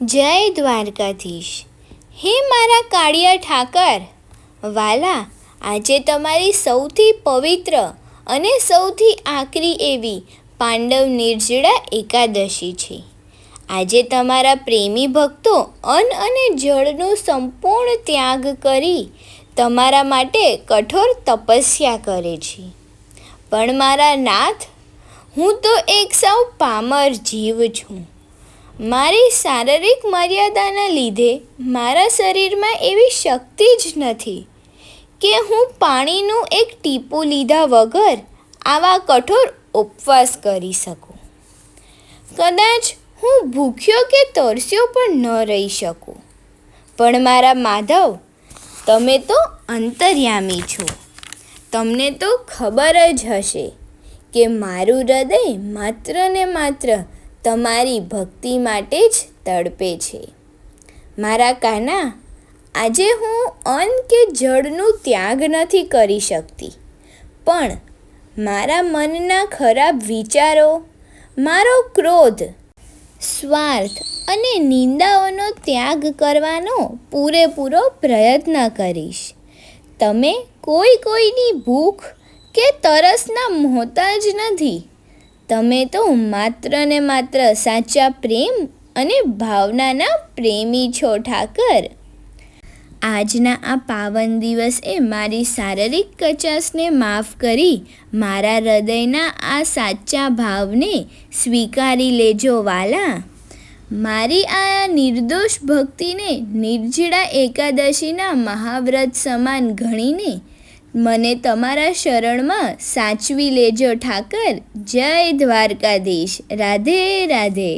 જય દ્વારકાધીશ. હે મારા કાળિયા ઠાકર, વાલા, આજે તમારી સૌથી પવિત્ર અને સૌથી આકરી એવી પાંડવ નિર્જળા એકાદશી છે. આજે તમારા પ્રેમી ભક્તો અન્ન અને જળનો સંપૂર્ણ ત્યાગ કરી તમારા માટે કઠોર તપસ્યા કરે છે. પણ મારા નાથ, હું તો એક સાવ પામર જીવ છું. મારી શારીરિક મર્યાદાના લીધે મારા શરીરમાં એવી શક્તિ જ નથી કે હું પાણીનું એક ટીપું લીધા વગર આવા કઠોર ઉપવાસ કરી શકું. કદાચ હું ભૂખ્યો કે તરસ્યો પણ ન રહી શકું. પણ મારા માધવ, તમે તો અંતર્યામી છો. તમને તો ખબર જ હશે કે મારું હૃદય માત્ર ને માત્ર તમારી ભક્તિ માટે જ તડપે છે. મારા કાના, આજે હું અન્ન કે જળનું ત્યાગ નથી કરી શકતી, પણ મારા મનના ખરાબ વિચારો, મારો ક્રોધ, સ્વાર્થ અને નિંદાઓનો ત્યાગ કરવાનો પૂરેપૂરો પ્રયત્ન કરીશ. તમે કોઈની ભૂખ કે તરસના મોહતાજ નથી. તમે તો માત્ર ને માત્ર સાચા પ્રેમ અને ભાવનાના પ્રેમી છો ઠાકર. આજના આ પાવન દિવસે મારી શારીરિક કચાશને માફ કરી મારા હૃદયના આ સાચા ભાવને સ્વીકારી લેજો વાલા. મારી આ નિર્દોષ ભક્તિને નિર્જળા એકાદશીના મહાવ્રત સમાન ગણીને મને તમારા શરણમાં સાચવી લેજો ઠાકર. જય દ્વારકાધીશ. રાધે રાધે.